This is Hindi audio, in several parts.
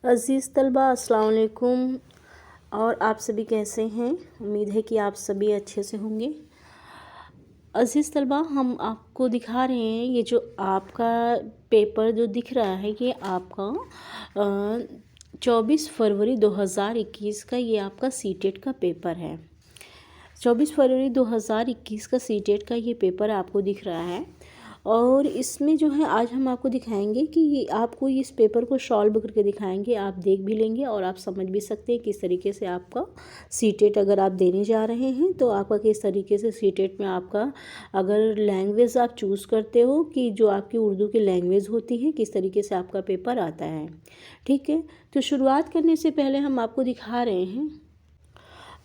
अज़ीज़ तलबा अस्सलाम वालेकुम। और आप सभी कैसे हैं? उम्मीद है कि आप सभी अच्छे से होंगे। अज़ीज़ तलबा, हम आपको दिखा रहे हैं ये जो आपका पेपर जो दिख रहा है, ये आपका 24 फरवरी 2021 का ये आपका सीटेट का पेपर है। 24 फरवरी 2021 का सीटेट का ये पेपर आपको दिख रहा है। और इसमें जो है आज हम आपको दिखाएंगे कि आपको इस पेपर को सॉल्व करके दिखाएंगे। आप देख भी लेंगे और आप समझ भी सकते हैं किस तरीके से आपका सीटेट अगर आप देने जा रहे हैं तो आपका किस तरीके से सीटेट में आपका अगर लैंग्वेज आप चूज़ करते हो कि जो आपकी उर्दू की लैंग्वेज होती है, किस तरीके से आपका पेपर आता है। ठीक है, तो शुरुआत करने से पहले हम आपको दिखा रहे हैं।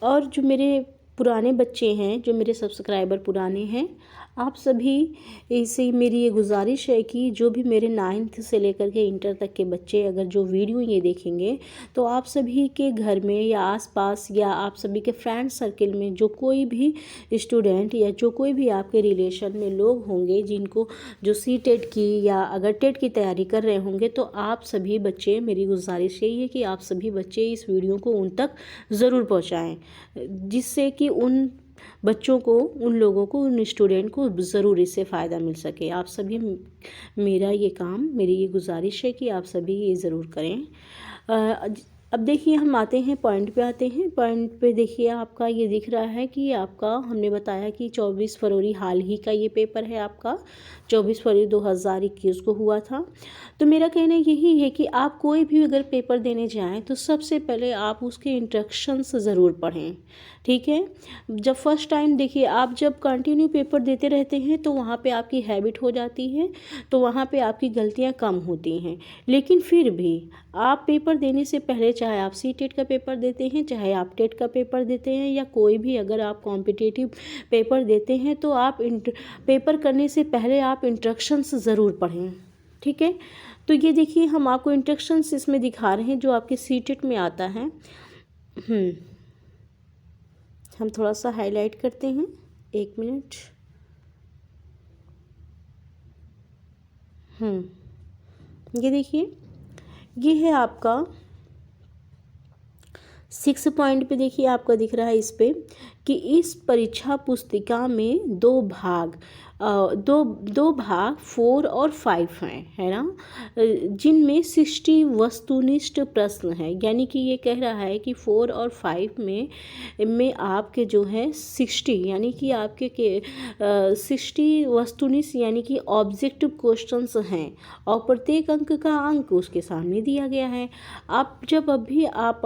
और जो मेरे पुराने बच्चे हैं, जो मेरे सब्सक्राइबर पुराने हैं, आप सभी से मेरी ये गुजारिश है कि जो भी मेरे 9th से लेकर के इंटर तक के बच्चे अगर जो वीडियो ये देखेंगे तो आप सभी के घर में या आसपास या आप सभी के फ्रेंड सर्कल में जो कोई भी स्टूडेंट या जो कोई भी आपके रिलेशन में लोग होंगे जिनको जो सीटेट की या अगर टेट की तैयारी कर रहे होंगे, तो आप सभी बच्चे, मेरी गुजारिश यही है कि आप सभी बच्चे इस वीडियो को उन तक ज़रूर पहुँचाएँ, जिससे कि उन बच्चों को, उन लोगों को, उन स्टूडेंट को ज़रूर इससे फ़ायदा मिल सके। आप सभी, मेरा ये काम, मेरी ये गुजारिश है कि आप सभी ये ज़रूर करें। अब देखिए, हम आते हैं पॉइंट पे आते हैं। पॉइंट पे देखिए, आपका ये दिख रहा है कि आपका, हमने बताया कि 24 फरवरी हाल ही का ये पेपर है आपका, 24 फरवरी 2021 को हुआ था। तो मेरा कहना यही है कि आप कोई भी अगर पेपर देने जाएं तो सबसे पहले आप उसके इंस्ट्रक्शंस ज़रूर पढ़ें। ठीक है, जब फर्स्ट टाइम देखिए, आप जब कंटिन्यू पेपर देते रहते हैं तो वहाँ पे आपकी हैबिट हो जाती है, तो वहाँ पे आपकी गलतियाँ कम होती हैं। लेकिन फिर भी आप पेपर देने से पहले, चाहे आप सीटेट का पेपर देते हैं, चाहे आप टेट का पेपर देते हैं, या कोई भी अगर आप कॉम्पिटिटिव पेपर देते हैं, तो आप पेपर करने से पहले आप इंस्ट्रक्शंस ज़रूर पढ़ें। ठीक है, तो ये देखिए, हम आपको इंस्ट्रक्शंस इसमें दिखा रहे हैं जो आपके सीटेट में आता है। हम थोड़ा सा हाईलाइट करते हैं, 1 मिनट। ये देखिए, ये है आपका 6 पॉइंट पे। देखिए, आपका दिख रहा है इस पे कि इस परीक्षा पुस्तिका में दो भाग 4 और 5 हैं, है ना, जिनमें 60 वस्तुनिष्ठ प्रश्न हैं। यानी कि ये कह रहा है कि 4 और 5 में आपके जो है 60, यानी कि आपके 60 वस्तुनिष्ठ यानी कि ऑब्जेक्टिव क्वेश्चंस हैं, और प्रत्येक अंक का अंक उसके सामने दिया गया है। आप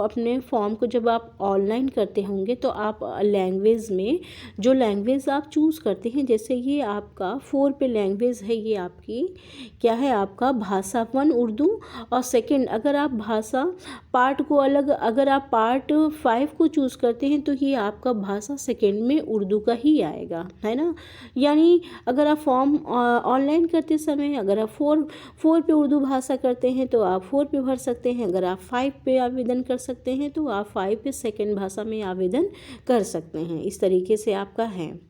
अपने फॉर्म को जब आप ऑनलाइन करते होंगे तो आप लैंग्वेज में जो लैंग्वेज आप चूज़ करते हैं, जैसे ये आपका 4 पे लैंग्वेज है, ये आपकी क्या है, आपका भाषा 1 उर्दू, और सेकंड अगर आप भाषा पार्ट को अलग, अगर आप पार्ट 5 को चूज़ करते हैं तो ये आपका भाषा सेकंड में उर्दू का ही आएगा, है ना। यानी अगर आप फॉर्म ऑनलाइन करते समय अगर आप 4 पे उर्दू भाषा करते हैं तो आप 4 पे भर सकते हैं, अगर आप 5 पे आवेदन कर सकते हैं तो आप 5 पे सेकंड भाषा में आवेदन कर सकते हैं। इस तरीके से आपका है।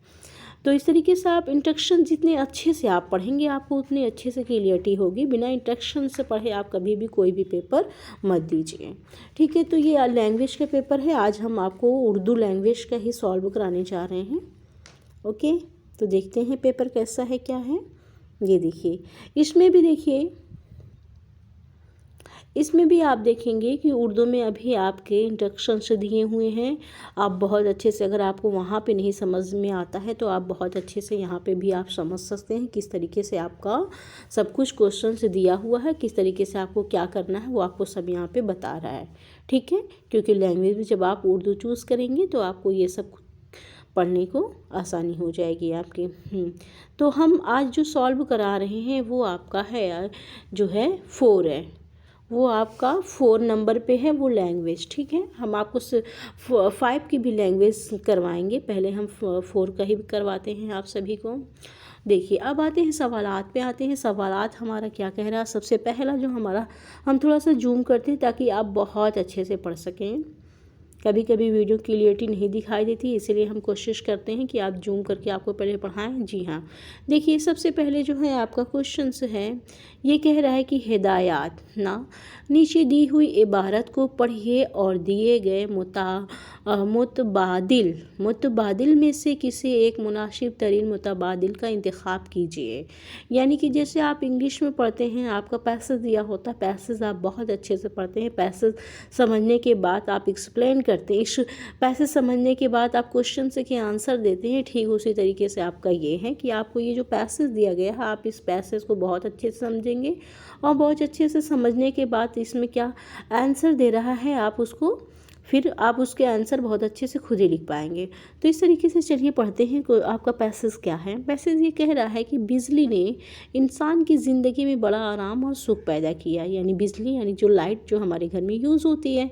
तो इस तरीके से आप इंस्ट्रक्शन जितने अच्छे से आप पढ़ेंगे, आपको उतनी अच्छे से क्लियरिटी होगी। बिना इंस्ट्रक्शन से पढ़े आप कभी भी कोई भी पेपर मत दीजिए। ठीक है, तो ये लैंग्वेज का पेपर है। आज हम आपको उर्दू लैंग्वेज का ही सॉल्व कराने जा रहे हैं। ओके, तो देखते हैं पेपर कैसा है, क्या है। ये देखिए, इसमें भी आप देखेंगे कि उर्दू में अभी आपके इंस्ट्रक्शंस दिए हुए हैं। आप बहुत अच्छे से, अगर आपको वहाँ पे नहीं समझ में आता है तो आप बहुत अच्छे से यहाँ पे भी आप समझ सकते हैं किस तरीके से आपका सब कुछ क्वेश्चंस दिया हुआ है, किस तरीके से आपको क्या करना है वो आपको सब यहाँ पे बता रहा है। ठीक है, क्योंकि लैंग्वेज में जब आप उर्दू चूज़ करेंगे तो आपको ये सब पढ़ने को आसानी हो जाएगी आपकी। तो हम आज जो सॉल्व करा रहे हैं वो आपका है, जो है 4 है, वो आपका 4 नंबर पे है वो लैंग्वेज। ठीक है, हम आपको 5 की भी लैंग्वेज करवाएंगे, पहले हम 4 का ही करवाते हैं आप सभी को। देखिए, अब आते हैं सवालात पे। आते हैं सवालात, हमारा क्या कह रहा है। सबसे पहला जो हमारा, हम थोड़ा सा जूम करते हैं ताकि आप बहुत अच्छे से पढ़ सकें। कभी कभी वीडियो क्लियरिटी नहीं दिखाई देती, इसीलिए हम कोशिश करते हैं कि आप जूम करके आपको पहले पढ़ाएं। जी हाँ, देखिए सबसे पहले जो है आपका क्वेश्चन है, ये कह रहा है कि हिदायत ना, नीचे दी हुई इबारत को पढ़िए और दिए गए मुतबादिल में से किसी एक मुनासिब तरीन मुतबादिल का इंतखाब कीजिए। यानी कि जैसे आप इंग्लिश में पढ़ते हैं, आपका पैसेज दिया होता है, पैसेज आप बहुत अच्छे से पढ़ते हैं, पैसेज समझने के बाद आप एक्सप्लेन करते हैं, इस पैसेज समझने के बाद आप क्वेश्चन से के आंसर देते हैं। ठीक उसी तरीके से आपका ये है कि आपको ये जो पैसेज दिया गया है, आप इस पैसेज को बहुत अच्छे से समझेंगे और बहुत अच्छे से समझने के बाद इसमें क्या आंसर दे रहा है, आप उसको फिर आप उसके आंसर बहुत अच्छे से खुद ही लिख पाएंगे। तो इस तरीके से चलिए पढ़ते हैं आपका पैसेज क्या है। पैसेज ये कह रहा है कि बिजली ने इंसान की ज़िंदगी में बड़ा आराम और सुख पैदा किया। यानी बिजली यानी जो लाइट जो हमारे घर में यूज़ होती है,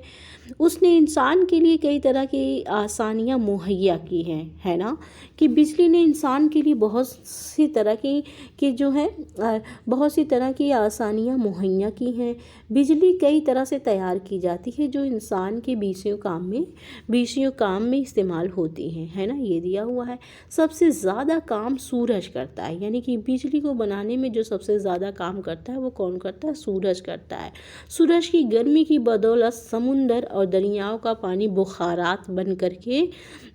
उसने इंसान के लिए कई तरह की आसानियाँ मुहैया की हैं, है ना, कि बिजली ने इंसान के लिए बहुत सी तरह की जो है बहुत सी तरह की आसानियाँ मुहैया की हैं। बिजली कई तरह से तैयार की जाती है जो इंसान के बीसियों काम में इस्तेमाल होती हैं, है ना, ये दिया हुआ है। सबसे ज़्यादा काम सूरज करता है, यानी कि बिजली को बनाने में जो सबसे ज़्यादा काम करता है वो कौन करता है, सूरज करता है। सूरज की गर्मी की बदौलत समुंदर और दरियाओं का पानी बुखारात बन करके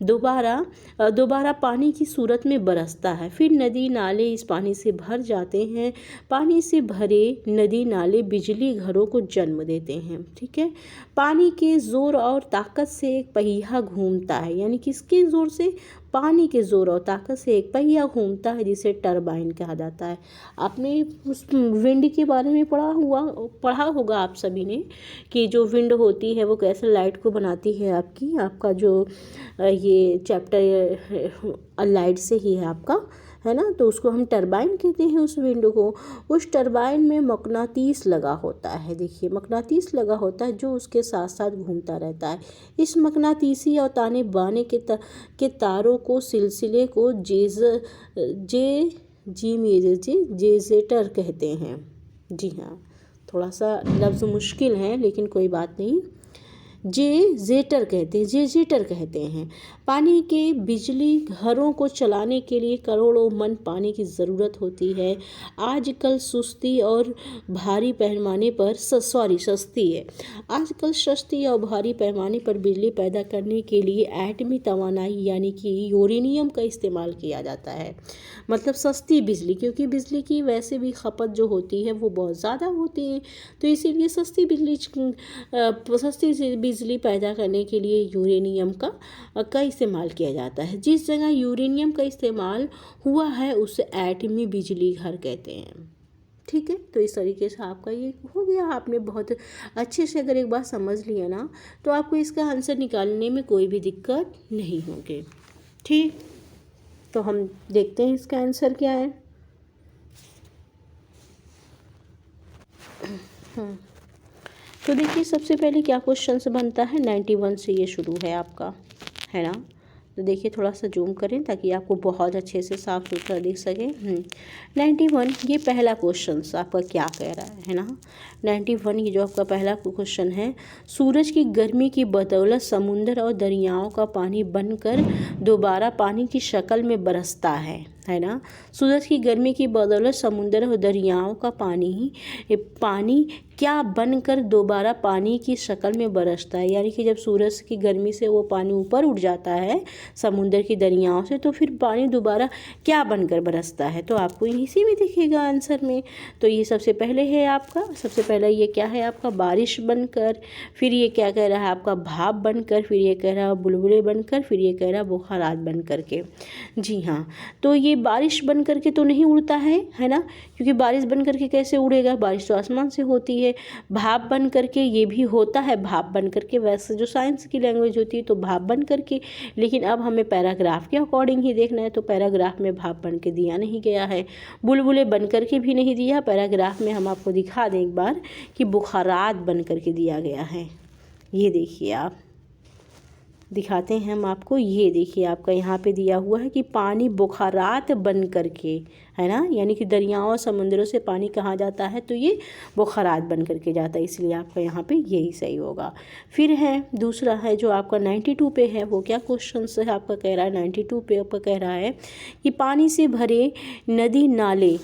दोबारा पानी की सूरत में बरसता है। फिर नदी नाले इस पानी से भर जाते हैं। पानी से भरे नदी नाले बिजली घरों को जन्म देते हैं। ठीक है, पानी के ज़ोर और ताकत से एक पहिया घूमता है। यानी किसके ज़ोर से, पानी के ज़ोर और ताकत से एक पहिया घूमता है, जिसे टरबाइन कहा जाता है। आपने उस विंड के बारे में पढ़ा होगा आप सभी ने, कि जो विंड होती है वो कैसे लाइट को बनाती है। आपका जो ये चैप्टर लाइट से ही है आपका, है ना, तो उसको हम टरबाइन कहते हैं। उस विंडो को, उस टरबाइन में मकनातीस लगा होता है। देखिए मकनातीस लगा होता है जो उसके साथ साथ घूमता रहता है। इस मकनातीसी और ताने बाने के तारों को, सिलसिले को जेजेटर कहते हैं। जी हाँ, थोड़ा सा लफ्ज़ मुश्किल है लेकिन कोई बात नहीं, जेजेटर कहते हैं। पानी के बिजली घरों को चलाने के लिए करोड़ों मन पानी की ज़रूरत होती है। आजकल सस्ती और भारी पैमाने पर बिजली पैदा करने के लिए एटमी तवानाई यानी कि यूरेनियम का इस्तेमाल किया जाता है। मतलब सस्ती बिजली, क्योंकि बिजली की वैसे भी खपत जो होती है वो बहुत ज़्यादा होती है, तो इसीलिए सस्ती बिजली पैदा करने के लिए यूरेनियम का इस्तेमाल किया जाता है। जिस जगह यूरेनियम का इस्तेमाल हुआ है उसे एटमी बिजली घर कहते हैं। ठीक है, तो इस तरीके से आपका ये हो गया। आपने बहुत अच्छे से अगर एक बार समझ लिया ना, तो आपको इसका आंसर निकालने में कोई भी दिक्कत नहीं होगी। ठीक, तो हम देखते हैं इसका आंसर क्या है। तो देखिए सबसे पहले क्या क्वेश्चन से बनता है, 91 से ये शुरू है आपका, है ना। तो देखिए थोड़ा सा जूम करें ताकि आपको बहुत अच्छे से साफ सुथरा दिख सके। 91 ये पहला क्वेश्चन आपका क्या कह रहा है ना। 91 ये जो आपका पहला क्वेश्चन है, सूरज की गर्मी की बदौलत समुंदर और दरियाओं का पानी बनकर दोबारा पानी की शक्ल में बरसता है ना। सूरज की गर्मी की बदौलत समुंदर और दरियाओं का पानी क्या बनकर दोबारा पानी की शक्ल में बरसता है। यानी कि जब सूरज की गर्मी से वो पानी ऊपर उठ जाता है समुंदर की दरियाओं से, तो फिर पानी दोबारा क्या बनकर बरसता है, तो आपको इसी में दिखेगा आंसर में। तो ये सबसे पहले है आपका, सबसे पहले ये क्या है आपका, बारिश बनकर। फिर ये क्या कह रहा है आपका, भाप बनकर। फिर ये कह रहा है बुलबुले बनकर। फिर ये कह रहा है बुखारात बन करके। जी हाँ, तो ये बारिश बन करके तो नहीं उड़ता है ना, क्योंकि बारिश बन करके कैसे उड़ेगा, बारिश तो आसमान से होती है। भाप बन करके ये भी होता है, भाप बन करके, वैसे जो साइंस की लैंग्वेज होती है तो भाप बन करके, लेकिन अब हमें पैराग्राफ के अकॉर्डिंग ही देखना है, तो पैराग्राफ में भाप बन के दिया नहीं गया है, बुलबुले बन करके भी नहीं दिया। पैराग्राफ में हम आपको दिखा दें एक बार कि बुखारात बन करके दिया गया है। ये देखिए आप, दिखाते हैं हम आपको। ये देखिए आपका यहाँ पे दिया हुआ है कि पानी बुखारात बन करके, है ना, यानी कि दरियाओं समुद्रों से पानी कहाँ जाता है, तो ये बुखारात बन करके जाता है, इसलिए आपका यहाँ पे यही सही होगा। फिर है दूसरा है जो आपका 92 पे है, वो क्या क्वेश्चन है आपका कह रहा है, 92 पे आपका कह रहा है कि पानी से भरे नदी नाले,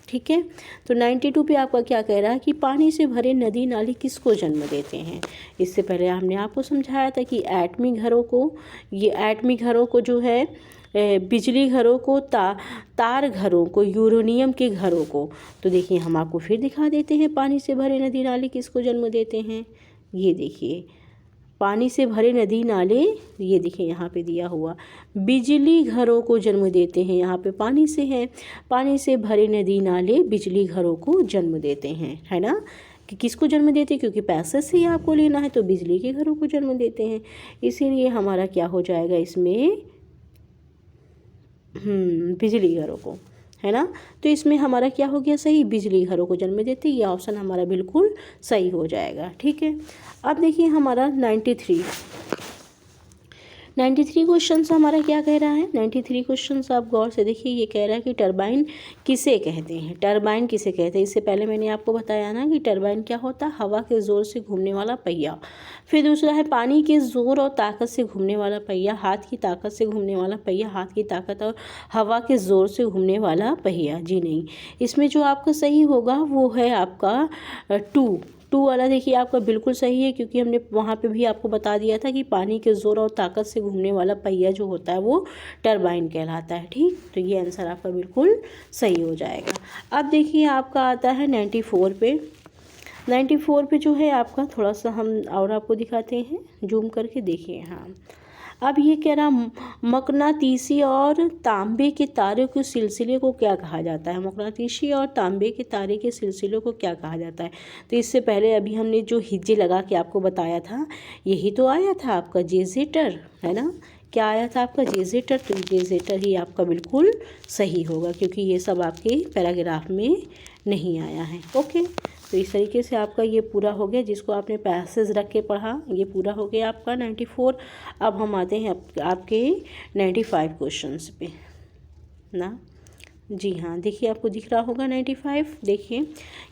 ठीक है। तो 92 पे आपका क्या कह रहा है कि पानी से भरे नदी नाले किसको जन्म देते हैं। इससे पहले हमने आपको समझाया था कि एटमी घरों को, ये एटमी घरों को जो है बिजली घरों को, तार घरों को, यूरेनियम के घरों को। तो देखिए हम आपको फिर दिखा देते हैं पानी से भरे नदी नाले किसको जन्म देते हैं। ये देखिए पानी से भरे नदी नाले, ये देखिए यहाँ पे दिया हुआ बिजली घरों को जन्म देते हैं, यहाँ पे पानी से है, पानी से भरे नदी नाले बिजली घरों को जन्म देते हैं, है ना, कि किसको जन्म देते हैं, क्योंकि पैसे से ही आपको लेना है तो बिजली के घरों को जन्म देते हैं। इसीलिए हमारा क्या हो जाएगा इसमें, बिजली घरों को, है ना। तो इसमें हमारा क्या हो गया सही, बिजली घरों को जन्म देते, ये ऑप्शन हमारा बिल्कुल सही हो जाएगा, ठीक है। अब देखिए हमारा 93 क्वेश्चन हमारा क्या कह रहा है। 93 क्वेश्चन आप गौर से देखिए, ये कह रहा है कि टरबाइन किसे कहते हैं, टरबाइन किसे कहते हैं। इससे पहले मैंने आपको बताया ना कि टरबाइन क्या होता है, हवा के ज़ोर से घूमने वाला पहिया। फिर दूसरा है पानी के ज़ोर और ताकत से घूमने वाला पहिया, हाथ की ताकत से घूमने वाला पहिया, हाथ की ताकत और हवा के ज़ोर से घूमने वाला पहिया। जी नहीं, इसमें जो आपका सही होगा वो है आपका 2 वाला। देखिए आपका बिल्कुल सही है, क्योंकि हमने वहाँ पे भी आपको बता दिया था कि पानी के ज़ोर और ताकत से घूमने वाला पहिया जो होता है वो टरबाइन कहलाता है, ठीक। तो ये आंसर आपका बिल्कुल सही हो जाएगा। अब देखिए आपका आता है 94 पे। 94 पे जो है आपका थोड़ा सा हम और आपको दिखाते हैं, जूम करके देखिए। हाँ, अब ये कह रहा मकनातीसी और तांबे के तारे के सिलसिले को क्या कहा जाता है, मकनातीसी और तांबे के तारे के सिलसिले को क्या कहा जाता है। तो इससे पहले अभी हमने जो हिज्जे लगा के आपको बताया था, यही तो आया था आपका जेजेटर, है ना, क्या आया था आपका जेजेटर। तो जेजेटर ही आपका बिल्कुल सही होगा, क्योंकि ये सब आपके पैराग्राफ में नहीं आया है। ओके, तो इस तरीके से आपका ये पूरा हो गया, जिसको आपने पैसेज रख के पढ़ा, ये पूरा हो गया आपका 94। अब हम आते हैं आपके 95 क्वेश्चंस पे ना। जी हाँ, देखिए आपको दिख रहा होगा 95। देखिए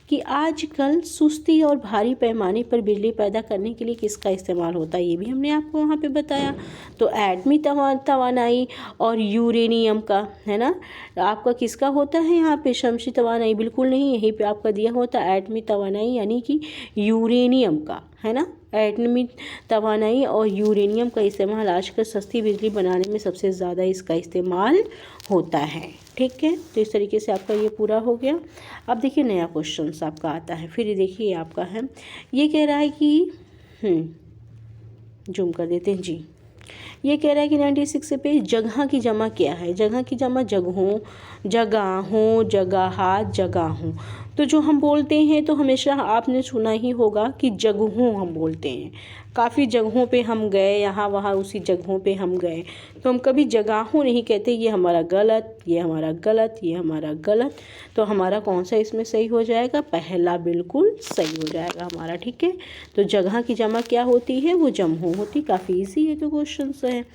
कि आजकल सुस्ती और भारी पैमाने पर बिजली पैदा करने के लिए किसका इस्तेमाल होता है, ये भी हमने आपको वहाँ पे बताया। तो एटमी तवानाई और यूरेनियम का, है ना, आपका किसका होता है यहाँ पे, शमसी तवानाई बिल्कुल नहीं, यहीं पे आपका दिया होता है एटमी तवानाई यानी कि यूरेनियम का, है ना। एटमी तवानाई और यूरेनियम का इस्तेमाल आजकल सस्ती बिजली बनाने में सबसे ज़्यादा इसका इस्तेमाल होता है, ठीक है। तो इस तरीके से आपका ये पूरा हो गया। अब देखिए नया क्वेश्चन आपका आता है, फिर देखिए आपका है, ये कह रहा है कि जूम कर देते हैं जी। ये कह रहा है कि 96 पे जगह की जमा क्या है, जगह की जमा जगहों, जगहों, जगहात, जगहों। तो जो हम बोलते हैं तो हमेशा आपने सुना ही होगा कि जगहों हम बोलते हैं, काफ़ी जगहों पे हम गए, यहाँ वहाँ उसी जगहों पे हम गए, तो हम कभी जगहों नहीं कहते। ये हमारा गलत, ये हमारा गलत, ये हमारा गलत। तो हमारा कौन सा इसमें सही हो जाएगा, पहला बिल्कुल सही हो जाएगा हमारा, ठीक है। तो जगह की जमा क्या होती है, वो जमहों होती। काफ़ी ईजी है तो क्वेश्चन है।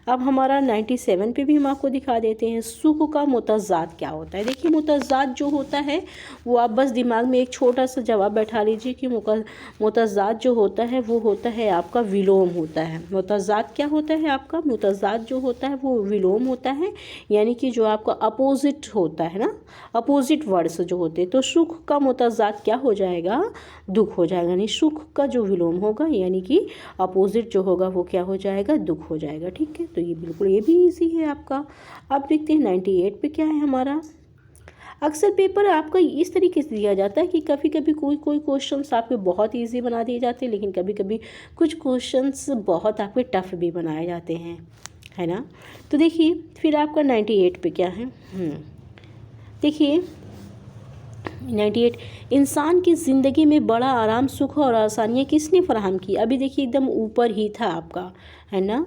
अब हमारा 97 पे भी हम आपको दिखा देते हैं, सुख का मुतज़ाद क्या होता है। देखिए मुतज़ाद जो होता है वो आप बस दिमाग में एक छोटा सा जवाब बैठा लीजिए कि मुतज़ाद जो होता है वो होता है आपका विलोम होता है। मुतज़ाद क्या होता है आपका, मुतज़ाद जो होता है वो विलोम होता है, यानी कि जो आपका अपोजिट होता है ना, अपोजिट वर्ड्स जो होते हैं। तो सुख का मुतज़ाद क्या हो जाएगा, दुख हो जाएगा, यानी सुख का जो विलोम होगा यानी कि अपोजिट जो होगा वो क्या हो जाएगा, दुख हो जाएगा, ठीक है। तो ये बिल्कुल ये भी इजी है आपका। अब देखते हैं 98 पे क्या है हमारा। अक्सर पेपर आपका इस तरीके से दिया जाता है कि कभी कभी कोई क्वेश्चंस आपके बहुत इजी बना दिए जाते हैं, लेकिन कभी कभी कुछ क्वेश्चंस बहुत आपके टफ भी बनाए जाते हैं, है ना। तो देखिए फिर आपका 98 पे क्या है। देखिए 98, इंसान की ज़िंदगी में बड़ा आराम, सुख और आसानियाँ किसने फराहम की। अभी देखिए एकदम ऊपर ही था आपका, है ना,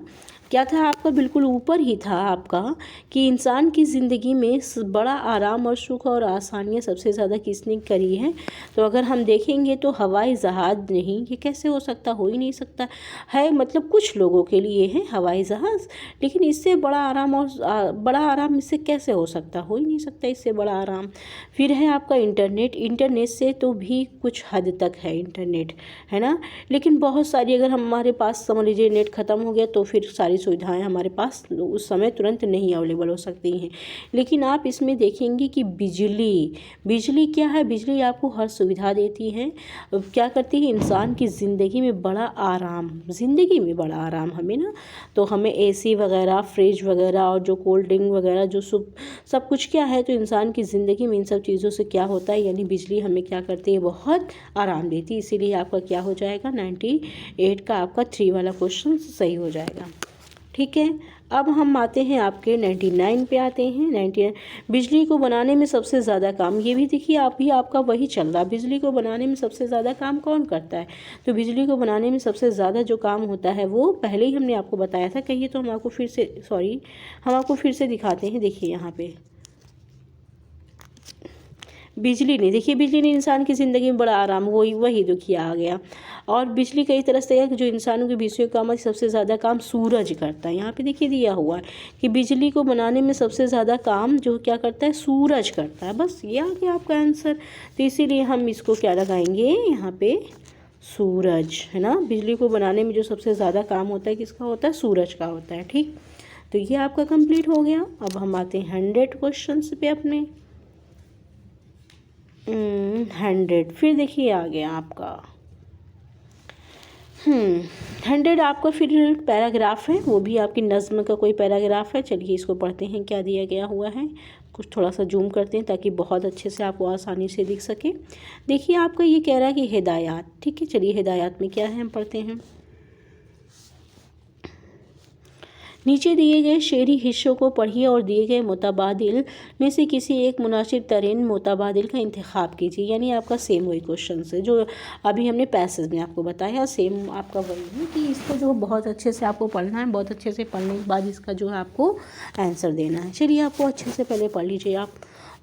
क्या था आपका, बिल्कुल ऊपर ही था आपका कि इंसान की ज़िंदगी में बड़ा आराम और सुख और आसानियाँ सबसे ज़्यादा किसने करी है। तो अगर हम देखेंगे तो हवाई जहाज़ नहीं, ये कैसे हो सकता, हो ही नहीं सकता है। मतलब कुछ लोगों के लिए है हवाई जहाज़, लेकिन इससे बड़ा आराम और बड़ा आराम इससे कैसे हो सकता, हो ही नहीं सकता इससे बड़ा आराम। फिर है आपका इंटरनेट। इंटरनेट से तो भी कुछ हद तक है इंटरनेट, है ना। लेकिन बहुत सारी, अगर हमारे पास समझ लीजिए नेट ख़त्म हो गया तो फिर सारी सुविधाएं हमारे पास उस समय तुरंत नहीं अवेलेबल हो सकती हैं। लेकिन आप इसमें देखेंगे कि बिजली क्या है, बिजली आपको हर सुविधा देती है। क्या करती है, इंसान की ज़िंदगी में बड़ा आराम, ज़िंदगी में बड़ा आराम हमें ना। तो हमें एसी वगैरह, फ्रिज वगैरह और जो कोल्ड ड्रिंक वगैरह जो सब कुछ क्या है, तो इंसान की ज़िंदगी में इन सब चीज़ों से क्या होता है, यानी बिजली हमें क्या करती है, बहुत आराम देती है। इसीलिए आपका क्या हो जाएगा, 98 का आपका 3 वाला क्वेश्चन सही हो जाएगा। ठीक है, अब हम आते हैं आपके 99 पे आते हैं। 99, बिजली को बनाने में सबसे ज़्यादा काम, ये भी देखिए आप भी आपका वही चल रहा। बिजली को बनाने में सबसे ज़्यादा काम कौन करता है, तो बिजली को बनाने में सबसे ज़्यादा जो काम होता है वो पहले ही हमने आपको बताया था। कहिए तो हम आपको फिर से दिखाते हैं। देखिए यहाँ पे बिजली ने, देखिए बिजली ने इंसान की ज़िंदगी में बड़ा आराम, वही दुखिया आ गया। और बिजली कई तरह से है कि जो इंसानों के विषयों का काम सबसे ज़्यादा काम सूरज करता है। यहाँ पे देखिए दिया हुआ है कि बिजली को बनाने में सबसे ज़्यादा काम जो क्या करता है, सूरज करता है। बस ये आ गया आपका आंसर। तो इसीलिए हम इसको क्या लगाएंगे यहाँ पे, सूरज, है ना। बिजली को बनाने में जो सबसे ज़्यादा काम होता है किसका होता है, सूरज का होता है। ठीक, तो ये आपका कंप्लीट हो गया। अब हम आते हैं 100 क्वेश्चन पे अपने। 100 फिर देखिए आ गया आपका 100 आपका फिर पैराग्राफ है, वो भी आपकी नज़्म का कोई पैराग्राफ है। चलिए इसको पढ़ते हैं क्या दिया गया हुआ है। कुछ थोड़ा सा जूम करते हैं ताकि बहुत अच्छे से आपको आसानी से दिख सके। देखिए आपका ये कह रहा है कि हिदायत, ठीक है। चलिए हिदायत में क्या है हम पढ़ते हैं। नीचे दिए गए शेरी हिस्सों को पढ़िए और दिए गए मुतबादिल में से किसी एक मुनासिब तरीन मुतबादिल का इंतखाब कीजिए। यानी आपका सेम वही क्वेश्चन है जो अभी हमने पैसेज में आपको बताया, सेम आपका वही है कि इसको जो बहुत अच्छे से आपको पढ़ना है। बहुत अच्छे से पढ़ने के बाद इसका जो है आपको आंसर देना है। चलिए आपको अच्छे से पहले पढ़ लीजिए आप।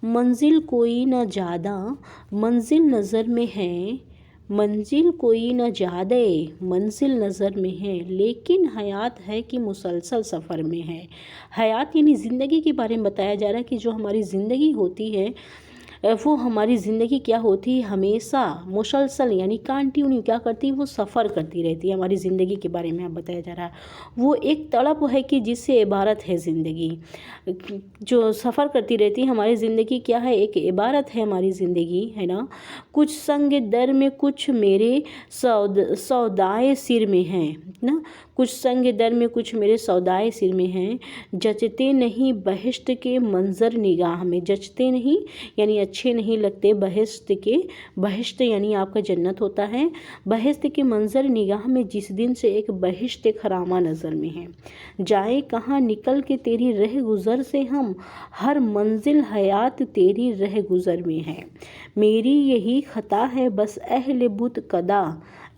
मंजिल कोई न ज़्यादा मंजिल नज़र में है, मंजिल कोई न ज़्यादा मंजिल नज़र में है, लेकिन हयात है कि मुसलसल सफ़र में है। हयात यानी ज़िंदगी के बारे में बताया जा रहा है कि जो हमारी ज़िंदगी होती है वो हमारी ज़िंदगी क्या होती है, हमेशा मुसलसल यानी कंटिन्यू क्या करती है, वो सफ़र करती रहती है। हमारी ज़िंदगी के बारे में अब बताया जा रहा है। वो एक तड़प है कि जिससे इबारत है ज़िंदगी, जो सफ़र करती रहती है। हमारी ज़िंदगी क्या है, एक इबारत है हमारी ज़िंदगी, है ना। कुछ संग दर में कुछ मेरे सौदाए सिर में हैं ना, कुछ संग दर में कुछ मेरे सौदाए सिर में हैं। जचते नहीं बहिश्त के मंज़र निगाह में, जचते नहीं यानी अच्छे नहीं लगते बहिश्त के, बहिश्त यानी आपका जन्नत होता है। बहिश्त के मंज़र निगाह में जिस दिन से एक बहिश्त खरामा नज़र में है। जाए कहाँ निकल के तेरी रह गुज़र से हम, हर मंजिल हयात तेरी रह गुज़र में है। मेरी यही ख़ता है बस अहले बुत कदा,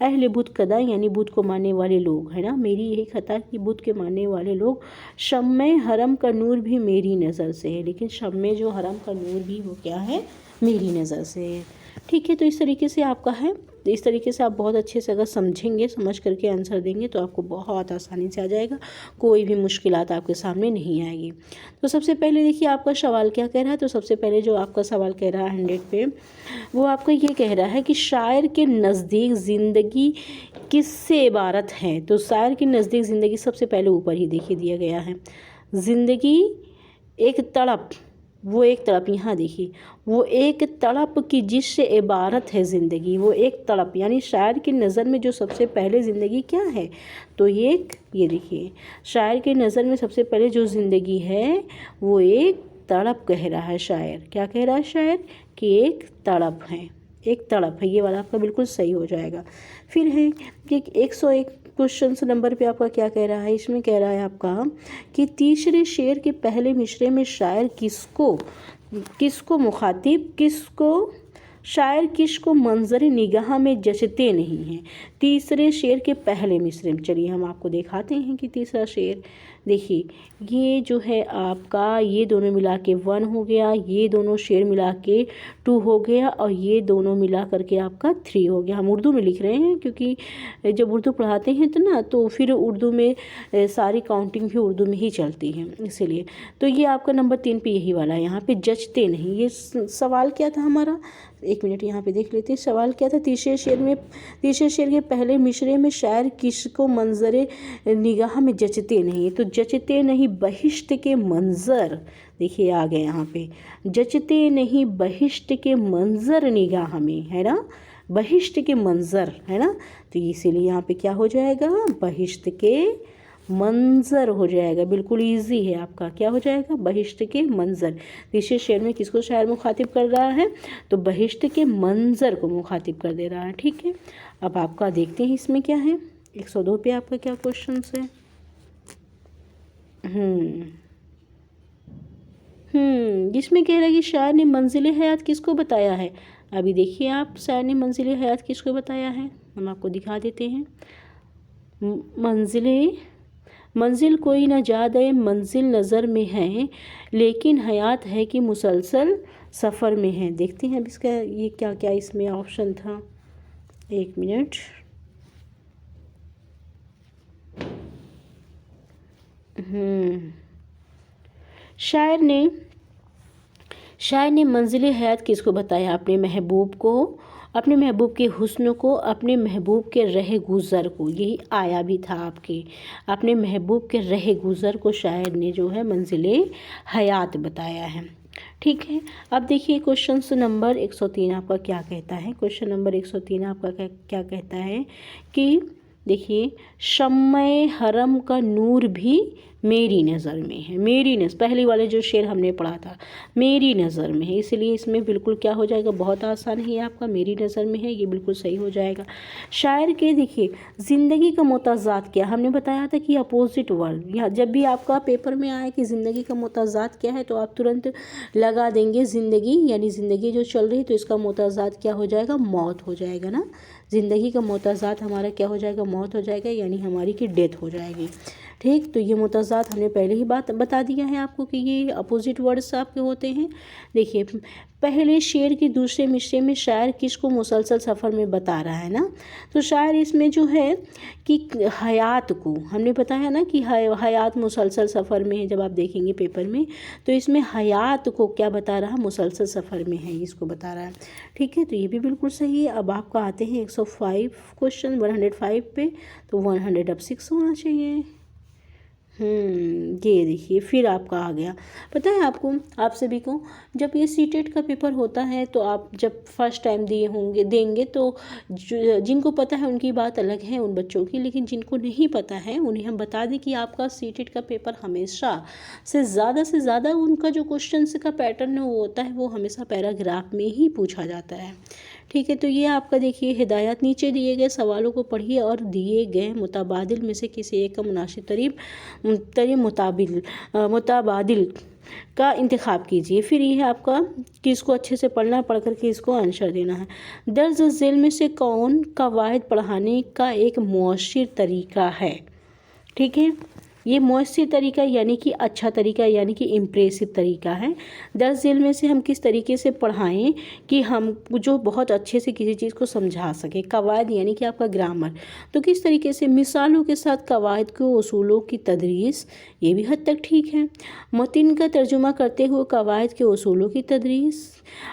अहले बुत कदा यानी बुत को मानने वाले लोग, है ना। मेरी यही खता कि बुत के मानने वाले लोग, शम्मे हरम का नूर भी मेरी नज़र से है, लेकिन शम्मे जो हरम का नूर भी वो क्या है, मेरी नज़र से है। ठीक है, तो इस तरीके से आपका है। तो इस तरीके से आप बहुत अच्छे से अगर समझेंगे, समझ करके आंसर देंगे तो आपको बहुत आसानी से आ जाएगा, कोई भी मुश्किलात आपके सामने नहीं आएगी। तो सबसे पहले देखिए आपका सवाल क्या कह रहा है। तो सबसे पहले जो आपका सवाल कह रहा है 100 पे, वो आपका ये कह रहा है कि शायर के नज़दीक ज़िंदगी किससे इबारत है। तो शायर के नज़दीक ज़िंदगी सबसे पहले ऊपर ही देखिए दिया गया है, ज़िंदगी एक तड़प, वो एक तड़प, यहाँ देखिए वो एक तड़प की जिससे इबारत है ज़िंदगी, वो एक तड़प यानी शायर की नज़र में जो सबसे पहले ज़िंदगी क्या है, तो ये देखिए शायर के नज़र में सबसे पहले जो ज़िंदगी है वो एक तड़प कह रहा है। शायर क्या कह रहा है, शायर कि एक तड़प है, एक तड़प है। ये वाला आपका बिल्कुल सही हो जाएगा। फिर है कि 101 क्वेश्चन नंबर पे आपका क्या कह रहा है। इसमें कह रहा है आपका कि तीसरे शेर के पहले मिसरे में शायर किसको मुखातिब, किसको शायर किश को मंजर निगाह में जचते नहीं हैं। तीसरे शेर के पहले मिसरे में, चलिए हम आपको दिखाते हैं कि तीसरा शेर देखिए, ये जो है आपका ये दोनों मिला के 1 हो गया, ये दोनों शेर मिला के 2 हो गया और ये दोनों मिला करके आपका 3 हो गया। हम उर्दू में लिख रहे हैं क्योंकि जब उर्दू पढ़ाते हैं तो ना तो फिर उर्दू में सारी काउंटिंग भी उर्दू में ही चलती है, इसीलिए। तो ये आपका नंबर 3 पे यही वाला है, यहाँ पे जचते नहीं। ये सवाल क्या था हमारा, 1 मिनट यहाँ पे देख लेते हैं। सवाल क्या था, तीसरे शेर के पहले मिसरे में शायर किसको मंजरे निगाह में जचते नहीं। तो जचते नहीं बहिश्त के मंजर, देखिए आ गए यहाँ पे, जचते नहीं बहिश्त के मंजर निगाह में, है ना, बहिश्त के मंजर, है ना। तो इसीलिए यहाँ पे क्या हो जाएगा, बहिश्त के मंजर हो जाएगा। बिल्कुल इजी है आपका, क्या हो जाएगा, बहिश्त के मंजर। तीसरे शेर में किसको शायर मुखातिब कर रहा है, तो बहिश्त के मंजर को मुखातिब कर दे रहा है। ठीक है, अब आपका देखते हैं इसमें क्या है। 102 पे आपका क्या क्वेश्चन है। जिसमें कह रहा है कि शायर ने मंजिल हयात किसको बताया है। अभी देखिए आप, शायर ने मंजिल हयात किसको बताया है, हम आपको दिखा देते हैं। मंजिल कोई न जादे मंजिल नज़र में है, लेकिन हयात है कि मुसलसल सफ़र में है। देखते हैं अब इसका ये क्या क्या इसमें ऑप्शन था, 1 मिनट। शायर ने मंजिल हयात किसको बताया, अपने महबूब को, अपने महबूब के हुस्न को, अपने महबूब के रहे गुज़र को। यही आया भी था आपके, अपने महबूब के रहे गुज़र को शायर ने जो है मंजिल हयात बताया है। ठीक है, अब देखिए क्वेश्चन नंबर 103 आपका क्या कहता है। क्वेश्चन नंबर 103 आपका क्या कहता है कि देखिए, शम्मे हरम का नूर भी मेरी नज़र में है। मेरी नज़र, पहले वाले जो शेर हमने पढ़ा था, मेरी नज़र में है, इसलिए इसमें बिल्कुल क्या हो जाएगा, बहुत आसान है आपका, मेरी नज़र में है, ये बिल्कुल सही हो जाएगा। शायर के देखिए, ज़िंदगी का मुताज़ात क्या, हमने बताया था कि अपोजिट वर्ड। यहाँ जब भी आपका पेपर में आए कि ज़िंदगी का मुताज़ात क्या है, तो आप तुरंत लगा देंगे ज़िंदगी, यानी ज़िंदगी जो चल रही, तो इसका मुताज़ात क्या हो जाएगा, मौत हो जाएगा ना। ज़िंदगी का मुताज़ात हमारा क्या हो जाएगा, मौत हो जाएगा, यानी हमारी की डेथ हो जाएगी। ठीक, तो ये मुताज़ात हमने पहले ही बात बता दिया है आपको कि ये अपोजिट वर्ड्स आपके होते हैं। देखिए, पहले शेर के दूसरे मिसरे में शायर किसको मुसलसल सफ़र में बता रहा है ना, तो शायर इसमें जो है कि हयात को, हमने बताया ना कि हयात मुसलसल सफ़र में है। जब आप देखेंगे पेपर में तो इसमें हयात को क्या बता रहा है, मुसलसल सफ़र में है, इसको बता रहा है। ठीक है, तो ये भी बिल्कुल सही है। अब आपका आते हैं 105 क्वेश्चन 105 पे, तो 100 अब 6 होना चाहिए। ये देखिए फिर आपका आ गया। पता है आपको, आप सभी को, जब ये सीटेट का पेपर होता है तो आप जब फर्स्ट टाइम देंगे तो जिनको पता है उनकी बात अलग है, उन बच्चों की, लेकिन जिनको नहीं पता है उन्हें हम बता दें कि आपका सीटेट का पेपर हमेशा से ज़्यादा उनका जो क्वेश्चन का पैटर्न वो होता है, वो हमेशा पैराग्राफ में ही पूछा जाता है। ठीक है, तो ये आपका देखिए हिदायत, नीचे दिए गए सवालों को पढ़िए और दिए गए मुताबादिल में से किसी एक का मुनासिब मुताबादिल का इंतखाब कीजिए। फिर ये है आपका कि इसको अच्छे से पढ़ना, पढ़ करके इसको आंसर देना है। दर्ज झेल में से कौन कवायद पढ़ाने का एक मौसर तरीका है। ठीक है, ये मौसर तरीका यानी कि अच्छा तरीका, यानी कि इम्प्रेसिव तरीका है। 10 जेल में से हम किस तरीके से पढ़ाएं कि हम जो बहुत अच्छे से किसी चीज़ को समझा सके। कवायद यानी कि आपका ग्रामर, तो किस तरीके से मिसालों के साथ कवायद को उसूलों की तदरीस, ये भी हद तक ठीक है। मतिन का तर्जुमा करते हुए कवायद के उसूलों की तदरीस,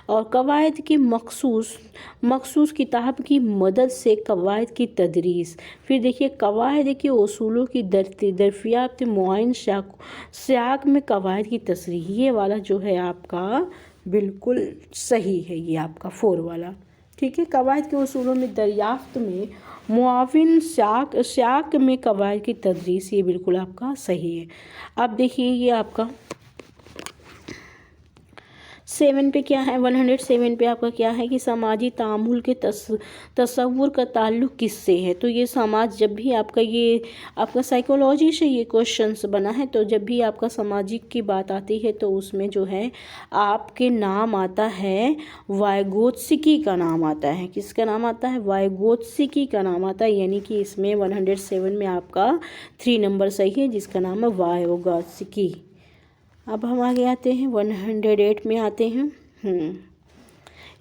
और कवायद के मखसूस किताब की मदद से कवायद की तदरीस। फिर देखिए, कवायद के उसूलों की दरफियात मुआयन सियाक में कवायद की तसरीह, ये वाला जो है आपका बिल्कुल सही है, ये आपका 4 वाला। ठीक है, कवायद के उसूलों में दरियाफ्त में मुआविन सियाक में कवायद की तदरीस, ये बिल्कुल आपका सही है। अब देखिए, ये आपका 7 पे क्या है, 107 पे आपका क्या है कि समाजी तामुल के तस्वुर का ताल्लुक़ किससे है। तो ये समाज, जब भी आपका ये आपका साइकोलॉजी से ये क्वेश्चंस बना है, तो जब भी आपका सामाजिक की बात आती है तो उसमें जो है आपके नाम आता है वाइगोत्स्की का नाम आता है। किसका नाम आता है, वाइगोत्स्की का नाम आता है। यानी कि इसमें 107 में आपका 3 नंबर सही है, जिसका नाम है वाइगोत्स्की। अब हम आगे आते हैं 108 में आते हैं।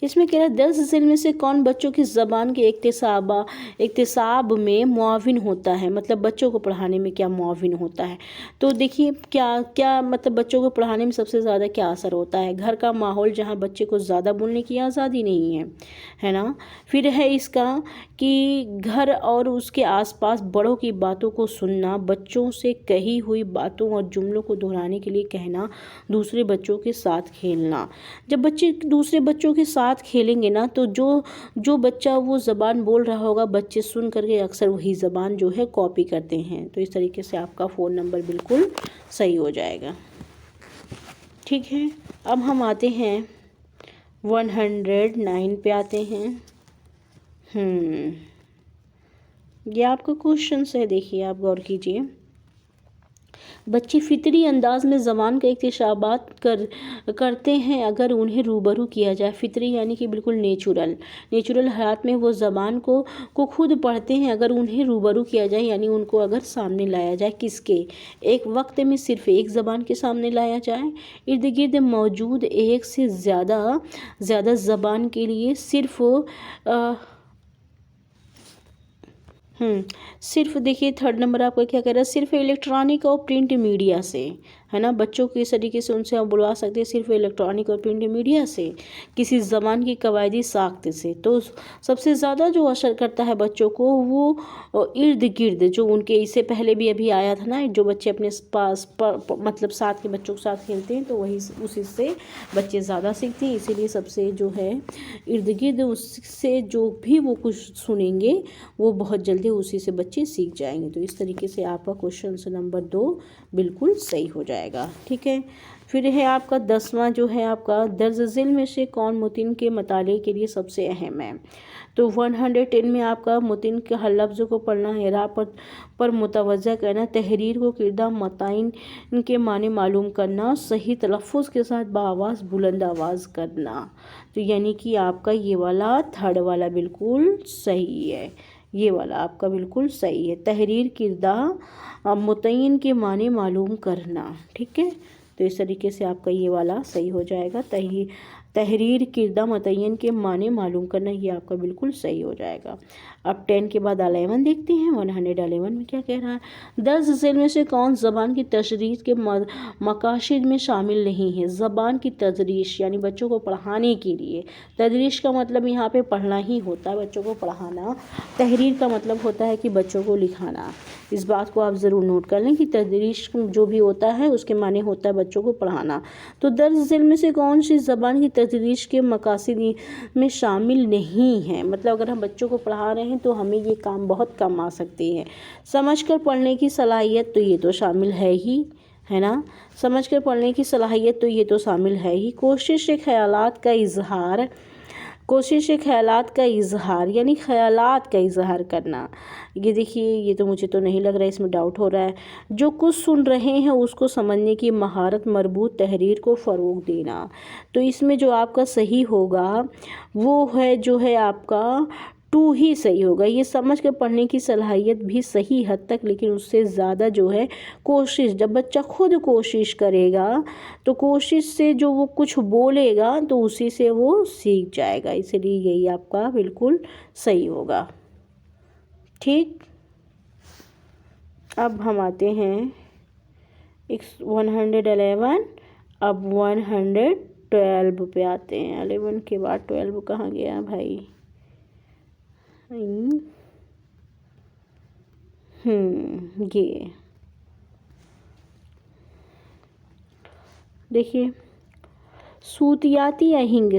इसमें कह रहा है 10 ज़िल में से कौन बच्चों की ज़बान के इक्तिसाब में मुआविन होता है। मतलब बच्चों को पढ़ाने में क्या मुआविन होता है। तो देखिए क्या क्या मतलब बच्चों को पढ़ाने में सबसे ज़्यादा क्या असर होता है। घर का माहौल जहाँ बच्चे को ज़्यादा बोलने की आज़ादी नहीं है ना। फिर है इसका कि घर और उसके आसपास बड़ों की बातों को सुनना, बच्चों से कही हुई बातों और जुमलों को दोहराने के लिए कहना, दूसरे बच्चों के साथ खेलना। जब बच्चे दूसरे बच्चों के साथ खेलेंगे ना, तो जो बच्चा वो ज़बान बोल रहा होगा, बच्चे सुन करके अक्सर वही ज़बान जो है कॉपी करते हैं। तो इस तरीके से आपका 4 नंबर बिल्कुल सही हो जाएगा। ठीक है, अब हम आते हैं 109 पे आते हैं। ये आपका क्वेश्चन है, देखिए आप गौर कीजिए। बच्चे फितरी अंदाज में ज़बान का इक्तिसाबात करते हैं अगर उन्हें रूबरू किया जाए। फितरी यानी कि बिल्कुल नेचुरल हालात में वो ज़बान को खुद पढ़ते हैं अगर उन्हें रूबरू किया जाए, यानी उनको अगर सामने लाया जाए। किसके, एक वक्त में सिर्फ एक ज़बान के सामने लाया जाए, इर्द गिर्द मौजूद एक से ज़्यादा ज़बान के लिए सिर्फ देखिए 3rd नंबर आपका क्या कह रहा है, सिर्फ इलेक्ट्रॉनिक और प्रिंट मीडिया से, है ना। बच्चों को इस तरीके से उनसे आप बुलवा सकते हैं सिर्फ इलेक्ट्रॉनिक और प्रिंट मीडिया से, किसी ज़बान की कवायदी साख्त से। तो सबसे ज़्यादा जो असर करता है बच्चों को वो इर्द गिर्द जो उनके, इससे पहले भी अभी आया था ना, जो बच्चे अपने पास मतलब साथ के बच्चों के साथ खेलते हैं तो वही उसी से बच्चे ज़्यादा सीखते हैं। इसीलिए सबसे जो है इर्द गिर्द उससे जो भी वो कुछ सुनेंगे वो बहुत जल्दी उसी से बच्चे सीख जाएंगे। तो इस तरीके से आपका क्वेश्चन नंबर 2 बिल्कुल सही हो जाएगा। ठीक है, फिर है आपका 10वां जो है आपका, दर्ज झील में से कौन मुतिन के मताले के लिए सबसे अहम है। तो 110 में आपका मुतिन के हर लफ्ज़ को पढ़ना, एरा पर मुतवज्जा करना, तहरीर को किरदा मताइन के माने मालूम करना, सही तलफ़ुज़ के साथ बाआवाज़ बुलंद आवाज़ करना। तो यानी कि आपका ये वाला 3rd वाला बिल्कुल सही है, ये वाला आपका बिल्कुल सही है। तहरीर किरदा मुतय्यन के माने मालूम करना। ठीक है, तो इस तरीके से आपका ये वाला सही हो जाएगा। तहरीर किरदा मुतय्यन के माने मालूम करना, ये आपका बिल्कुल सही हो जाएगा। अब 10 के बाद 11 देखते हैं। 111 में क्या कह रहा है, 10 ज़िल में से कौन ज़बान की तशरीह के मकासद में शामिल नहीं है। ज़बान की तदरीस यानी बच्चों को पढ़ाने के लिए, तदरीस का मतलब यहाँ पे पढ़ना ही होता है, बच्चों को पढ़ाना। तहरीर का मतलब होता है कि बच्चों को लिखाना। इस बात को आप ज़रूर नोट कर लें कि तदरीस जो भी होता है उसके माने होता है बच्चों को पढ़ाना। तो 10 ज़िल में से कौन सी ज़बान की तदरीस के मकासद में शामिल नहीं है। मतलब अगर हम बच्चों को पढ़ा रहे हैं तो हमें ये काम बहुत कम आ सकती है। समझकर पढ़ने की सलाहियत, तो ये तो शामिल है ही, है ना। समझकर पढ़ने की सलाहियत तो ये तो शामिल है ही। कोशिश ख़यालात का इजहार यानी ख़यालात का इजहार करना। ये देखिए, ये तो मुझे तो नहीं लग रहा है, इसमें डाउट हो रहा है। जो कुछ सुन रहे हैं उसको समझने की महारत, मरबूत तहरीर को फ़रोग़ देना। तो इसमें जो आपका सही होगा वो है जो है आपका 2 ही सही होगा। ये समझ कर पढ़ने की सलाहियत भी सही हद तक, लेकिन उससे ज़्यादा जो है कोशिश, जब बच्चा खुद कोशिश करेगा तो कोशिश से जो वो कुछ बोलेगा तो उसी से वो सीख जाएगा। इसलिए यही आपका बिल्कुल सही होगा। ठीक, अब हम आते हैं 111, अब 112 पे आते हैं। 11 के बाद 12 कहाँ गया भाई। ये देखिए, सूतियाती अहिंग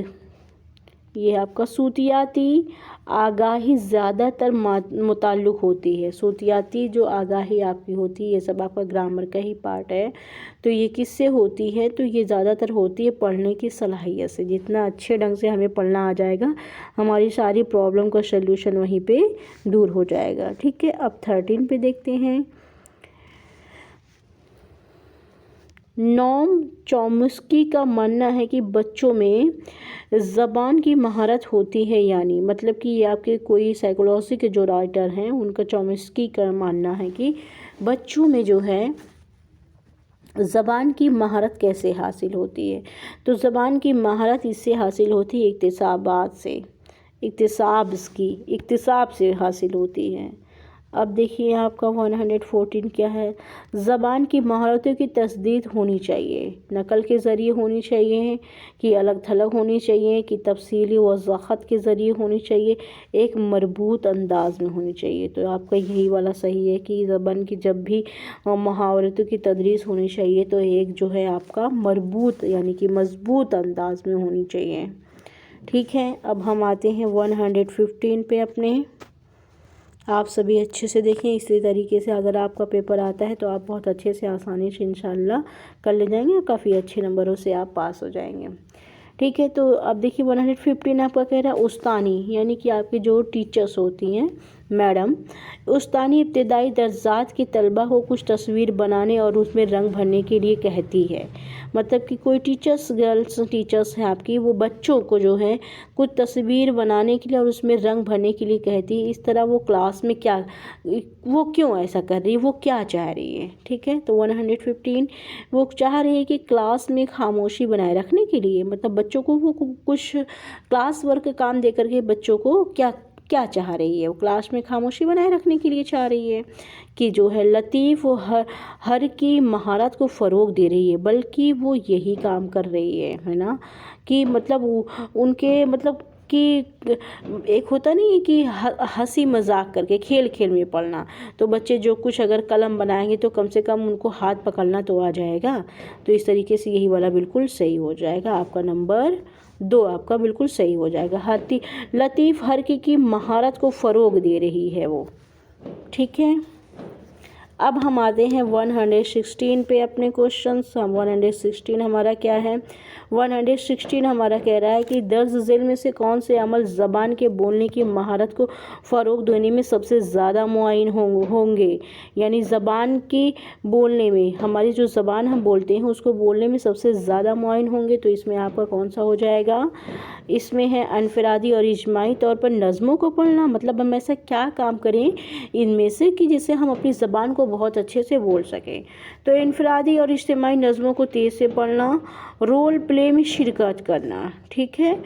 ये आपका सूतियाती आगाही ज़्यादातर मुताल्लिक़ होती है। सूतियाती जो आगाही आपकी होती है, ये सब आपका ग्रामर का ही पार्ट है। तो ये किससे होती है? तो ये ज़्यादातर होती है पढ़ने की सलाहियत से। जितना अच्छे ढंग से हमें पढ़ना आ जाएगा, हमारी सारी प्रॉब्लम का सल्यूशन वहीं पे दूर हो जाएगा। ठीक है, अब 13 पे देखते हैं। नोम चॉम्स्की का मानना है कि बच्चों में ज़बान की महारत होती है, यानी मतलब कि ये आपके कोई साइकोलॉजी के जो राइटर हैं उनका चॉम्स्की का मानना है कि बच्चों में जो है ज़बान की महारत कैसे हासिल होती है। तो ज़बान की महारत इससे हासिल होती है इक्तिसाबात से, इक्तिसाब से हासिल होती है। अब देखिए आपका 114 क्या है। ज़बान की महारतों की तस्दीद होनी चाहिए, नकल के ज़रिए होनी चाहिए, कि अलग थलग होनी चाहिए, कि तफसीली वज़ाहत के ज़रिए होनी चाहिए, एक मरबूत अंदाज में होनी चाहिए। तो आपका यही वाला सही है कि ज़बान की जब भी महावरतों की तदरीस होनी चाहिए तो एक जो है आपका मरबूत यानी कि मज़बूत अंदाज में होनी चाहिए। ठीक है, अब हम आते हैं 115 पे अपने। आप सभी अच्छे से देखें, इसी तरीके से अगर आपका पेपर आता है तो आप बहुत अच्छे से आसानी से इंशाल्लाह कर ले जाएंगे और काफ़ी अच्छे नंबरों से आप पास हो जाएंगे। ठीक है, तो अब देखिए 115 आपका कह रहा है उस्तानी, यानी कि आपकी जो टीचर्स होती हैं मैडम, उस्तानी इब्तदाई दर्जात की तलबा को कुछ तस्वीर बनाने और उसमें रंग भरने के लिए कहती है। मतलब कि कोई टीचर्स, गर्ल्स टीचर्स हैं आपकी, वो बच्चों को जो है कुछ तस्वीर बनाने के लिए और उसमें रंग भरने के लिए कहती है। इस तरह वो क्लास में क्या, वो क्यों ऐसा कर रही है, वो क्या चाह रही है। ठीक है, तो 115 वो चाह रही है कि क्लास में खामोशी बनाए रखने के लिए, मतलब बच्चों को वो कुछ क्लास वर्क काम दे करके बच्चों को क्या क्या चाह रही है, वो क्लास में खामोशी बनाए रखने के लिए चाह रही है कि जो है लतीफ़ व हर की महारत को फ़रोग़ दे रही है, बल्कि वो यही काम कर रही है ना, कि मतलब उनके मतलब कि एक होता नहीं है कि हंसी मजाक करके खेल खेल में पढ़ना, तो बच्चे जो कुछ अगर कलम बनाएंगे तो कम से कम उनको हाथ पकड़ना तो आ जाएगा। तो इस तरीके से यही वाला बिल्कुल सही हो जाएगा, आपका नंबर 2 आपका बिल्कुल सही हो जाएगा। लतीफ़ हरकी की महारत को फ़रोग़ दे रही है वो। ठीक है, अब हम आते हैं 116 पे अपने क्वेश्चंस। 116 हमारा क्या है, 116 हमारा कह रहा है कि दर्ज झेल में से कौन से अमल ज़बान के बोलने की महारत को फ़रोग़ देने में सबसे ज़्यादा मुआइन होंगे, यानी ज़बान की बोलने में, हमारी जो ज़बान हम बोलते हैं उसको बोलने में सबसे ज़्यादा मुआइन होंगे। तो इसमें आपका कौन सा हो जाएगा, इसमें है अनफरादी और इज्माई तौर पर नज़मों को पढ़ना। मतलब हम ऐसा क्या काम करें इनमें से कि जिससे हम अपनी ज़बान को बहुत अच्छे से बोल सकें। तो इनफरादी और इज्तिमाई नज़मों को तेज़ से पढ़ना, रोल प्ले में शिरकत करना। ठीक है,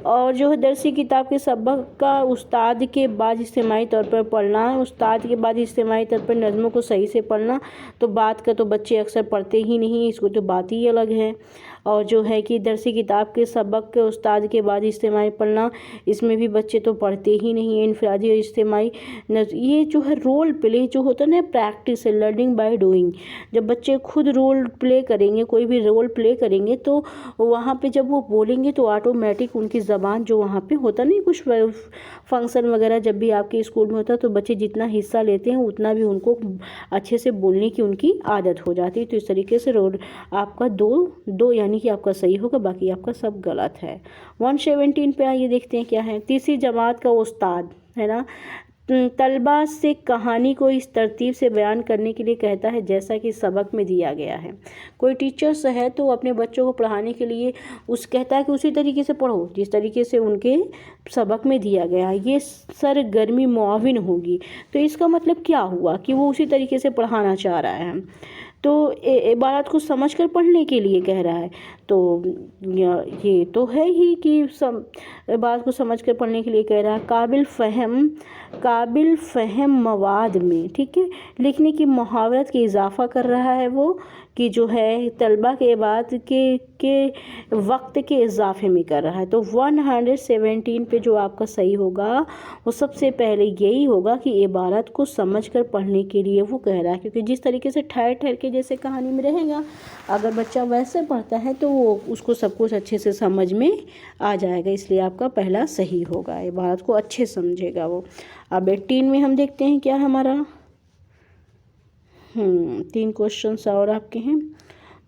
और जो है दरसी किताब के सबक का उस्ताद के बाद इज्तिमाई तौर पर पढ़ना, उस्ताद के बाद इज्तिमाई तौर पर नज़मों को सही से पढ़ना। तो बात का तो बच्चे अक्सर पढ़ते ही नहीं, इसको तो बात ही अलग है। और जो है कि दरसी किताब के सबक के उस्ताद के बाद इज्तिमाई पढ़ना, इसमें भी बच्चे तो पढ़ते ही नहीं है। इनफरादी और इज्तिमाई ये जो है रोल प्ले जो होता है ना, प्रैक्टिस है, लर्निंग बाय डूइंग। जब बच्चे खुद रोल प्ले करेंगे, कोई भी रोल प्ले करेंगे, तो वहाँ पे जब वो बोलेंगे तो ऑटोमेटिक उनकी ज़बान जो वहाँ पे होता नहीं, कुछ फंक्शन वगैरह जब भी आपके स्कूल में होता है तो बच्चे जितना हिस्सा लेते हैं उतना भी उनको अच्छे से बोलने की उनकी आदत हो जाती है। तो इस तरीके से रोल आपका दो यानी कि आपका सही होगा, बाकी आपका सब गलत है। 117 पे आइए देखते हैं क्या है। तीसरी जमात का उस्ताद है ना, तलबा से कहानी को इस तरतीब से बयान करने के लिए कहता है जैसा कि सबक में दिया गया है। कोई टीचर्स है तो अपने बच्चों को पढ़ाने के लिए कहता है कि उसी तरीके से पढ़ो जिस तरीके से उनके सबक में दिया गया है, ये सरगर्मी मुआविन होगी। तो इसका मतलब क्या हुआ कि वो उसी तरीके से पढ़ाना चाह रहा है, तो इबारत को समझकर पढ़ने के लिए कह रहा है। तो ये तो है ही कि बात को समझकर पढ़ने के लिए कह रहा है। काबिल फ़हम मवाद में, ठीक है, लिखने की मुहावरत की इजाफ़ा कर रहा है वो, कि जो है तलबा के बाद के वक्त के इजाफे में कर रहा है। तो 117 पे जो आपका सही होगा वो सबसे पहले यही होगा कि इबारत को समझकर पढ़ने के लिए वो कह रहा है, क्योंकि जिस तरीके से ठहर ठहर के जैसे कहानी में रहेगा। अगर बच्चा वैसे पढ़ता है तो वो उसको सब कुछ अच्छे से समझ में आ जाएगा, इसलिए आपका पहला सही होगा, ये बात को अच्छे समझेगा वो। अब 18 में हम देखते हैं क्या है हमारा। 3 क्वेश्चंस और आपके हैं।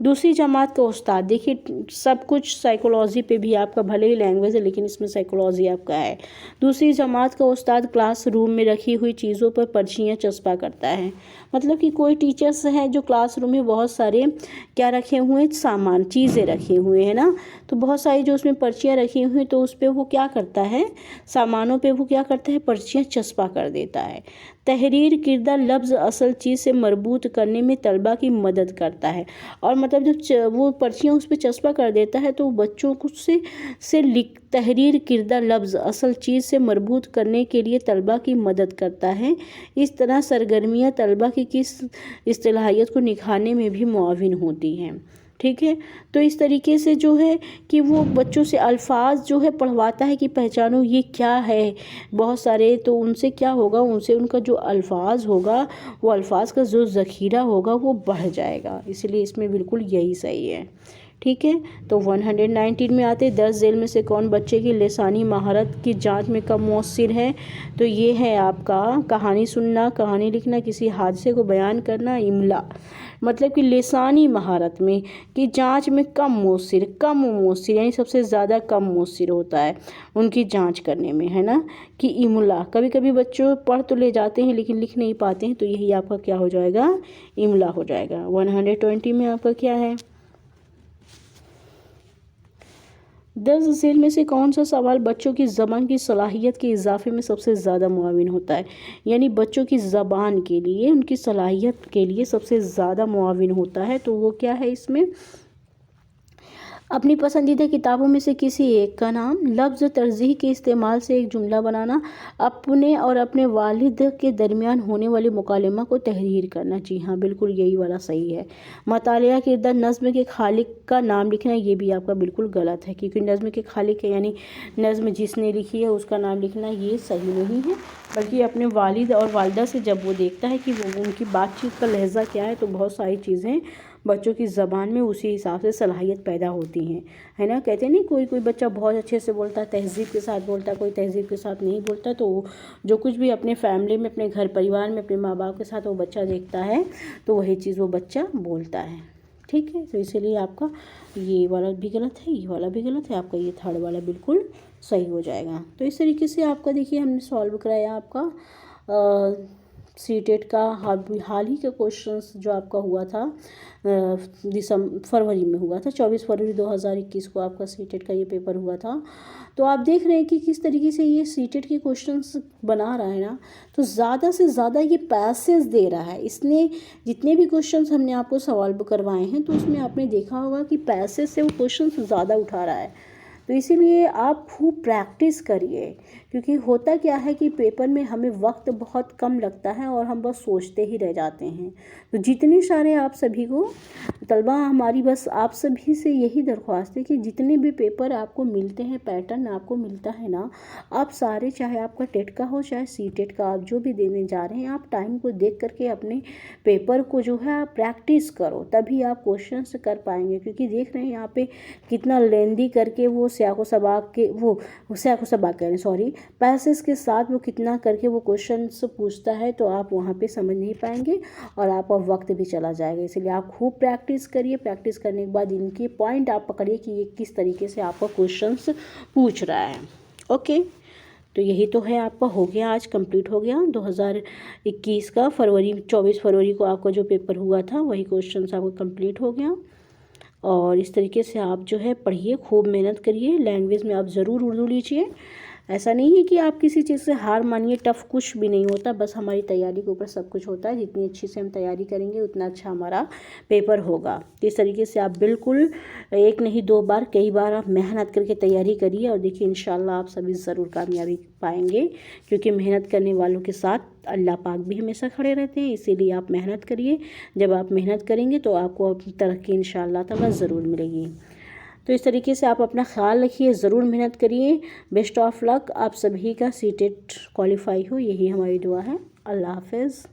दूसरी जमात का उस्ताद, देखिए सब कुछ साइकोलॉजी पे भी आपका, भले ही लैंग्वेज है लेकिन इसमें साइकोलॉजी आपका है। दूसरी जमात का उस्ताद क्लासरूम में रखी हुई चीज़ों पर पर्चियाँ चस्पा करता है। मतलब कि कोई टीचर्स हैं जो क्लासरूम में बहुत सारे क्या रखे हुए हैं, सामान, चीज़ें रखे हुए हैं ना, तो बहुत सारी जो उसमें पर्चियाँ रखी हुई हैं तो उस पर वो क्या करता है, सामानों पे वो क्या करता है, पर्चियाँ चस्पा कर देता है। तहरीर किरदा लफ्ज़ असल चीज़ से मरबूत करने में तलबा की मदद करता है। और मतलब जब वो पर्चियाँ उस पर चस्पा कर देता है तो बच्चों को से लिख तहरीर किरदा लफ्ज़ असल चीज़ से मरबूत करने के लिए तलबा की मदद करता है। इस तरह सरगर्मियाँ तलबा की किस इस्तिलाहियत को निखारने में भी मुआविन होती हैं। ठीक है, तो इस तरीके से जो है कि वो बच्चों से अल्फाज जो है पढ़वाता है कि पहचानो ये क्या है, बहुत सारे, तो उनसे क्या होगा, उनसे उनका जो अल्फाज होगा, वो अल्फाज का जो ज़ख़ीरा होगा वो बढ़ जाएगा, इसलिए इसमें बिल्कुल यही सही है। ठीक है, तो 119 में आते, 10 झेल में से कौन बच्चे की लिसानी महारत की जांच में कम मौसर है। तो ये है आपका कहानी सुनना, कहानी लिखना, किसी हादसे को बयान करना, इमला। मतलब कि लिसानी महारत में कि जांच में कम मौसर यानी सबसे ज़्यादा कम मौसर होता है उनकी जांच करने में, है ना। कि इमला, कभी कभी बच्चों पढ़ तो ले जाते हैं लेकिन लिख नहीं पाते हैं, तो यही आपका क्या हो जाएगा, इमला हो जाएगा। 120 में आपका क्या है, 10 झेल में से कौन सा सवाल बच्चों की ज़बान की सलाहियत के इजाफे में सबसे ज़्यादा मुआविन होता है। यानी बच्चों की ज़बान के लिए, उनकी सलाहियत के लिए सबसे ज़्यादा मुआविन होता है, तो वो क्या है इसमें, अपनी पसंदीदा किताबों में से किसी एक का नाम, लफ्ज़ तरजीह के इस्तेमाल से एक जुमला बनाना, अपने और अपने वालिद के दरमियान होने वाले मुकालमा को तहरीर करना। जी हाँ, बिल्कुल यही वाला सही है। मतालिया किरदा नज़्म के खालिक का नाम लिखना, ये भी आपका बिल्कुल गलत है, क्योंकि नज़्म के खालिक है यानी नज़्म जिसने लिखी है उसका नाम लिखना ये सही नहीं है, बल्कि अपने वालिद और वालिदा से जब वो देखता है कि वो उनकी बातचीत का लहजा क्या है, तो बहुत सारी चीज़ें बच्चों की ज़बान में उसी हिसाब से सलाहियत पैदा होती हैं, है ना। कहते नहीं, कोई कोई बच्चा बहुत अच्छे से बोलता है, तहज़ीब के साथ बोलता है, कोई तहज़ीब के साथ नहीं बोलता, तो जो कुछ भी अपने फैमिली में, अपने घर परिवार में, अपने माँ बाप के साथ वो बच्चा देखता है तो वही चीज़ वो बच्चा बोलता है। ठीक है, तो इसीलिए आपका ये वाला भी गलत है, ये वाला भी गलत है, आपका ये थर्ड वाला बिल्कुल सही हो जाएगा। तो इस तरीके से आपका देखिए हमने सॉल्व कराया आपका सीटेट का हाल ही का क्वेश्चंस जो आपका हुआ था फरवरी में हुआ था, 24 फरवरी 2021 को आपका सीटेट का ये पेपर हुआ था। तो आप देख रहे हैं कि किस तरीके से ये सीटेट के क्वेश्चंस बना रहा है ना, तो ज़्यादा से ज़्यादा ये पैसेज दे रहा है। इसने जितने भी क्वेश्चंस हमने आपको सवाल करवाए हैं तो उसमें आपने देखा होगा कि पैसेज से वो क्वेश्चंस ज़्यादा उठा रहा है। तो इसीलिए आप खूब प्रैक्टिस करिए, क्योंकि होता क्या है कि पेपर में हमें वक्त बहुत कम लगता है और हम बस सोचते ही रह जाते हैं। तो जितने सारे आप सभी को तलबा, हमारी बस आप सभी से यही दरख्वास्त है कि जितने भी पेपर आपको मिलते हैं, पैटर्न आपको मिलता है ना, आप सारे, चाहे आपका टेट का हो चाहे सीटेट का, आप जो भी देने जा रहे हैं, आप टाइम को देख करके अपने पेपर को जो है आप प्रैक्टिस करो, तभी आप क्वेश्चन कर पाएंगे। क्योंकि देख रहे हैं यहाँ पे कितना लेंदी करके वो सियाको सबाक के, वो सियाको सबाक कह रहे हैं, सॉरी, पैसेज के साथ वो कितना करके वो क्वेश्चंस पूछता है, तो आप वहाँ पे समझ नहीं पाएंगे और आपका वक्त भी चला जाएगा। इसलिए आप खूब प्रैक्टिस करिए, प्रैक्टिस करने के बाद इनके पॉइंट आप पकड़िए कि ये किस तरीके से आपका क्वेश्चंस पूछ रहा है। ओके, तो यही तो है, आपका हो गया, आज कंप्लीट हो गया 2021 का 24 फरवरी को आपका जो पेपर हुआ था वही क्वेश्चंस आपका कंप्लीट हो गया। और इस तरीके से आप जो है पढ़िए, खूब मेहनत करिए, लैंग्वेज में आप ज़रूर उर्दू लीजिए। ऐसा नहीं है कि आप किसी चीज़ से हार मानिए, टफ़ कुछ भी नहीं होता, बस हमारी तैयारी के ऊपर सब कुछ होता है। जितनी अच्छी से हम तैयारी करेंगे उतना अच्छा हमारा पेपर होगा। तो इस तरीके से आप बिल्कुल एक नहीं 2 बार, कई बार आप मेहनत करके तैयारी करिए और देखिए इंशाल्लाह आप सभी ज़रूर कामयाबी पाएंगे, क्योंकि मेहनत करने वालों के साथ अल्लाह पाक भी हमेशा खड़े रहते हैं। इसीलिए आप मेहनत करिए, जब आप मेहनत करेंगे तो आपको अपनी तरक्की इंशाल्लाह ताला ज़रूर मिलेगी। तो इस तरीके से आप अपना ख्याल रखिए, ज़रूर मेहनत करिए। बेस्ट ऑफ लक, आप सभी का सीटेट क्वालिफाई हो, यही हमारी दुआ है। अल्लाह हाफ़िज़।